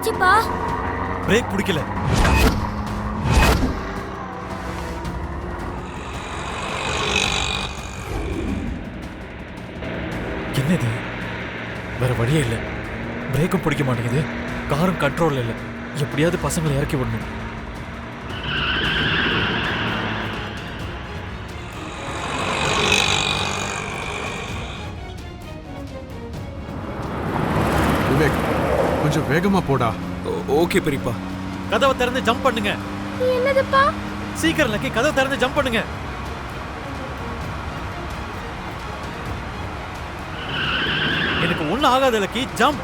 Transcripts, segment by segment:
என்னாச்சுப்பா? பிரேக் பிடிக்கல. என்னது? வேற வழியே இல்லை. பிரேக்கும் பிடிக்க மாட்டேங்குது, காரும் கண்ட்ரோல் இல்லை. எப்படியாவது பசங்களை இறக்கி விடணும். விவேக், கொஞ்சம் வேகமா போடா. ஓகே பெரியப்பா. கதவை திறந்து ஜம்ப் பண்ணுங்க. என்னதுப்பா? சீக்கிரம் லக்கி, கதவை திறந்து ஜம்ப் பண்ணுங்க. எனக்கு ஒண்ணும் ஆகாத லக்கி, ஜம்ப்.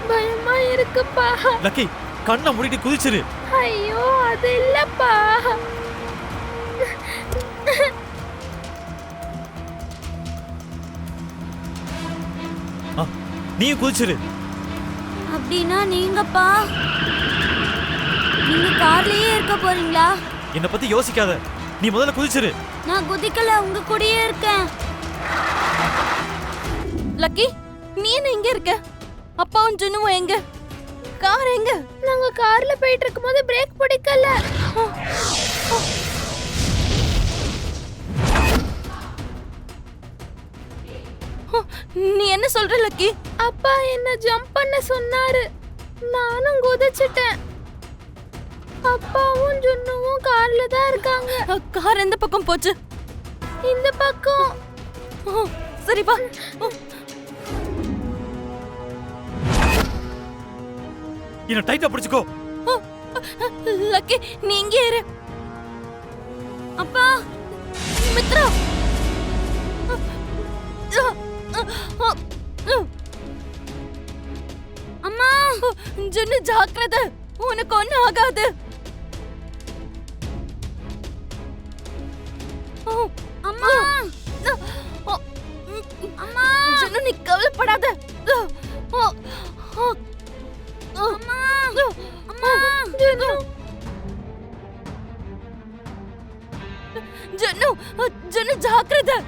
பயமா இருக்குப்பா. லக்கி, கண்ணை மூடிட்டு குதிச்சிரு. ஐயோ, அது இல்லப்பா. நீயும் குதிச்சிரு. அப்படின்னா நீங்கப்பா? நீங்க கார்லயே இருக்க போறீங்களா? என்னை பத்தி யோசிக்காத, நீ முதல்ல குதிச்சிரு. நான் குதிக்கல, உங்க கூடயே இருக்கேன். லக்கி, நீ என்ன இங்க இருக்க? அப்பாவும் ஜுனுவும் எங்க? கார் எங்க? நாங்க கார்ல போயிட்டு இருக்கும்போது பிரேக் பிடிக்கல. நீ என்ன சொல்ற லக்கி? அப்பா என்ன ஜம்ப் பண்ண சொன்னாரு, நானும் குதிச்சிட்டேன். அப்பாவும் ஜுன்னுவும் கார்ல தான் இருக்காங்க. கார் எந்த பக்கம் போச்சு? இந்த பக்கம். சரி வா. என்ன டைட்டா பிடிச்சுக்கோ. லக்கி, நீ இங்கே இரு. அப்பா, மித்ரா. அம்மா, ஜுன்னு ஜாக்கிரதை, உனக்கு ஒண்ணும் ஆகாது. அம்மா, அம்மா, ஜுன்னு நீ கவலைப்படாத. அம்மா, அம்மா, ஜுன்னு. ஜுன்னு, ஜுன்னு ஜாக்கிரதை.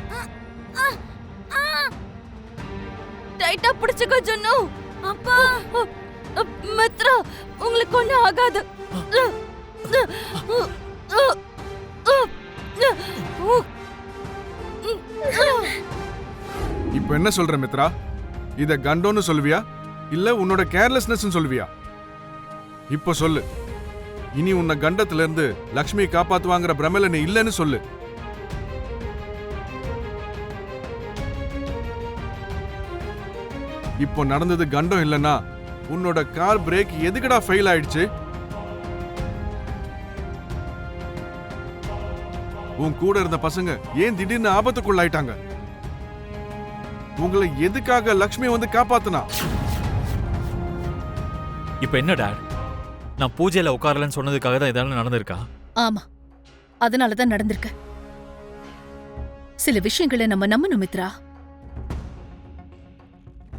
டைட்டா பிடிச்சுக்கோ ஜுன்னு. அப்பா, மித்ரா, உங்களுக்கு ஒண்ணும் ஆகாது. இப்ப என்ன சொல்ற மித்ரா? இத கண்டோன்னு சொல்லுவியா இல்ல உன்னோட கேர்லெஸ்னஸ் சொல்லுவியா? இப்ப சொல்லு. இனி உன்னை கண்டத்துல இருந்து லக்ஷ்மியை காப்பாத்துவாங்கிற பிரமல நீ இல்லன்னு சொல்லு. இப்போ நடந்தது கண்டம் இல்லனா உன்னோட கார் பிரேக் எதுக்குடா ஃபெயில் ஆயிடுச்சு? உன் கூட இருந்த பசங்க ஏன் திடீர்னு ஆபத்துக்குள்ளாயிட்டாங்க? உங்களை எதுக்காக லக்ஷ்மி வந்து காப்பாத்துனா? இப்ப என்ன டாட்? நான் பூஜையில உட்காரலன்னு சொன்னதுக்காக தான் இதெல்லாம் நடந்திருக்கா? ஆமா, அதனாலதான் நடந்திருக்க. சில விஷயங்களை நம்ம நம்பணும் மித்ரா.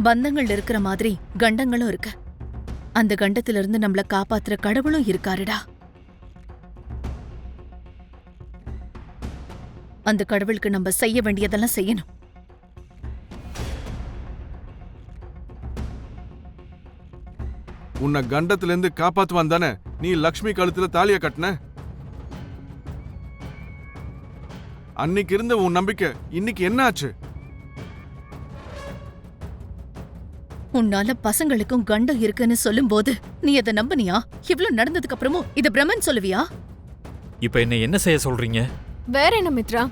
பந்தங்கள் இருக்கிற மாதிரி கண்டங்களும் இருக்கு. அந்த கண்டத்திலிருந்து நம்மள காப்பாத்துற கடவுளும் இருக்காருடா. அந்த கடவுளுக்கு நம்ம செய்ய வேண்டியதெல்லாம் செய்யணும். உன்னை கண்டத்துல இருந்து காப்பாத்துவான் தானே நீ லக்ஷ்மி கழுத்துல தாலிய கட்டின? அன்னைக்கு இருந்த உன் நம்பிக்கை இன்னைக்கு என்ன ஆச்சு? உன்னால பசங்களுக்கும் கண்டம் இருக்குன்னு சொல்லும் போது நீ அதை நம்பினியா? இவ்வளவு நடந்ததுக்கு அப்புறமும் இத பிரம்மன் சொல்லுவியா? இப்ப என்ன செய்ய சொல்றீங்க? வேற என்ன மித்ரா,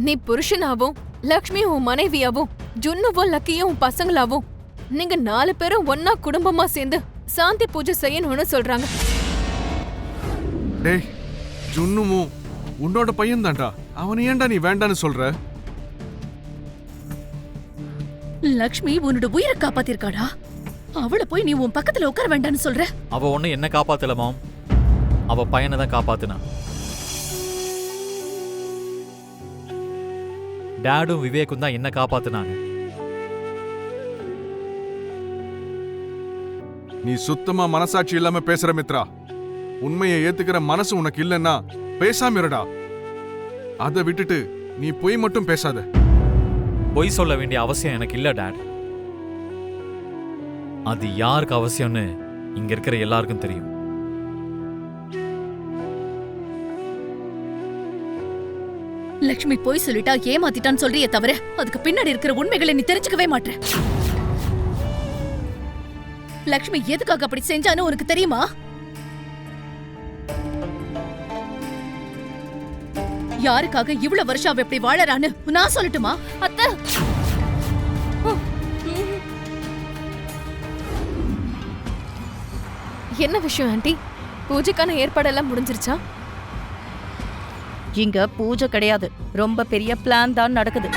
நீ புருஷனாவும் லக்ஷ்மி உன் மனைவியாவும் ஜுன்னுவும் லக்கியும் உன் பசங்களாவும் நீங்க 4 பேரும் ஒன்னா குடும்பமா சேர்ந்து சாந்தி பூஜை செய்யணும்னு சொல்றாங்க. டேய், ஜுன்னுமும் உன்னோட பையன் தான்டா. அவனை ஏன்டா நீ வேண்டான்னு சொல்ற? லக்ஷ்மி உன்னோட உயிரை காப்பாத்திருக்காடா. அவளை போய் நீ உன் பக்கத்துல உட்கார வேண்டான்னு சொல்ற? அவ ஒண்ணு என்ன காப்பாத்தல மாம், அவ பையனை தான் காப்பாத்துனா. டாடும் விவேக்கும் தான் என்ன காப்பாத்துனாங்க. நீ சுத்தமா மனசாட்சி இல்லாம பேசுற மித்ரா. உண்மையை ஏத்துக்கிற மனசு உனக்கு இல்லன்னா பேசாம இருடா. அதை விட்டுட்டு நீ பொய் மட்டும் பேசாத. பொய் சொல்ல வேண்டிய அவசியம் எனக்கு இல்ல டாட். அது யாருக்கு அவசியம்னு இங்க இருக்கிற எல்லாருக்கும் தெரியும். லக்ஷ்மி போய் சொல்லிட்டா ஏமாத்திட்டான்னு சொல்றியே தவிர அதுக்கு பின்னாடி இருக்கிற உண்மைகளை நீ தெரிஞ்சுக்கவே மாட்டே. லக்ஷ்மி எதுக்காக அப்படி செஞ்சான்னு உனக்கு தெரியுமா? யாருக்காக இவ்வளவு வருஷம் அவ இப்படி வாழறான்னு நான் சொல்லட்டுமா? அத்தை, என்ன விஷயம் ஆண்டி? பூஜைக்கான ஏற்பாடெல்லாம் முடிஞ்சிருச்சா? இங்க பூஜை கிடையாது, ரொம்ப பெரிய பிளான் தான் நடக்குது.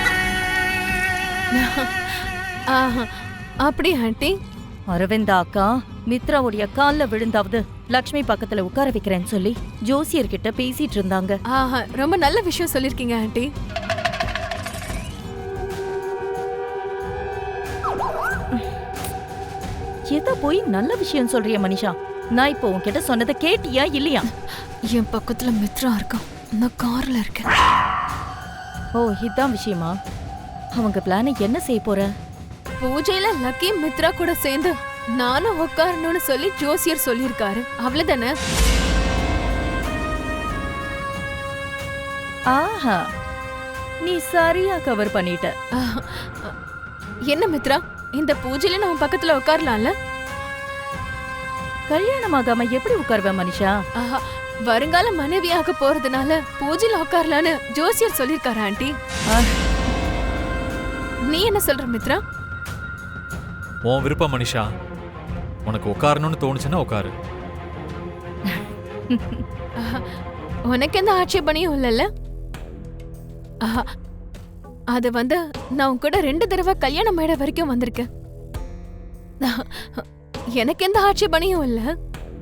ஆஹா, அப்படி ஆண்டி? அரவிந்தா அக்கா மித்ராவுடைய கால்ல விழுந்தாவது லக்ஷ்மி பக்கத்துல உட்கார வைக்கிறேன்னு சொல்லி ஜோசியர்கிட்ட பேசிட்டு இருந்தாங்க. ஆஹா, ரொம்ப நல்ல விஷயம் சொல்லிருக்கீங்க ஆண்டி. எத போய் நல்ல விஷயம் சொல்றிய மனிஷா? நான் இப்போ உன்கிட்ட சொன்னதை கேட்டியா இல்லையா? என் பக்கத்துல மித்ரா இருக்கான், நான் கார்ல இருக்கேன். ஓ, இதான் விஷயமா? அவங்க பிளானை என்ன செய்ய போற? பூஜையில லக்கி மித்ரா கூட சேர்ந்து நானும் உட்காரணும்னு சொல்லி ஜோசியர் சொல்லியிருக்காரு, அவ்வளவுதானே? ஆஹா, நீ சரியா கவர் பண்ணிட்ட. ஆஹ், என்ன மித்ரா, இந்த பூஜையில நம்ம பக்கத்துல உட்காரலாம்ல? கல்யாணமாகாம எப்படி உட்காருவேன் மனிஷா? ஆஹா, வருங்கால மனைவியாக போறதுனால பூஜையில உட்காரலான்னு ஜோசியர் சொல்லியிருக்காரு ஆண்டி. நீ என்ன சொல்ற மித்ரா? உன் விருப்பம் மனிஷா. உனக்கு உட்காரணும்னு தோணுச்சுன்னா உட்காரு. ஆஹா, உனக்கு எந்த ஆட்சேபனையும் இல்லைல்ல? ஆஹா, அது நான் உன் கூட 2 தடவை கல்யாண மேடை வரைக்கும் வந்திருக்கேன். எனக்கு எந்த ஆட்சேபனையும் இல்ல.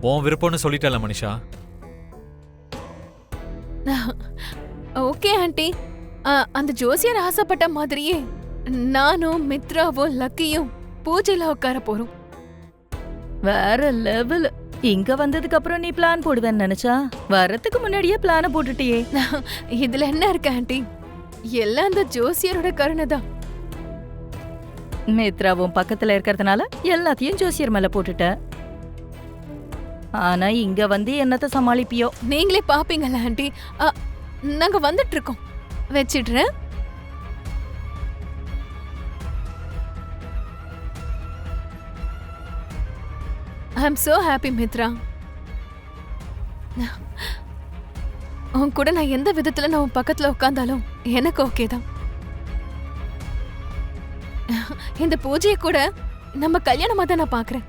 உன் விருப்பம்னு சொல்லிட்டல மனிஷா. ஓகே ஆண்டி, அந்த ஜோசியர் ஆசைப்பட்ட மாதிரியே நானும் மித்ராவும் லக்கியும் பூஜையில உட்கார போறோம். வேற லெவல். இங்க வந்ததுக்கு அப்புறம் நீ பிளான் போடுவேன்னு நினைச்சா வரதுக்கு முன்னாடியே பிளான போட்டுட்டியே. இதுல என்ன இருக்கு ஆண்டி? எல்லாம் அந்த ஜோசியரோட கருணை தான். மித்ராவும் பக்கத்துல இருக்கறதுனால எல்லாத்தையும் ஜோசியர் மேல போட்டுட்ட. ஆனா இங்க வந்து என்னத்த சமாளிப்பியோ? நீங்களே பாப்பீங்கல்ல ஆண்டி. நாங்க வந்துட்டு இருக்கோம், வச்சிடுறேன். ஐ அம் so happy மித்ரா. உன் கூட நான் எந்த விதத்துல நான் உன் பக்கத்துல உட்கார்ந்தாலும் எனக்கு ஓகே தான். இந்த பூஜையை கூட நம்ம கல்யாணமா தான் நான் பாக்குறேன்.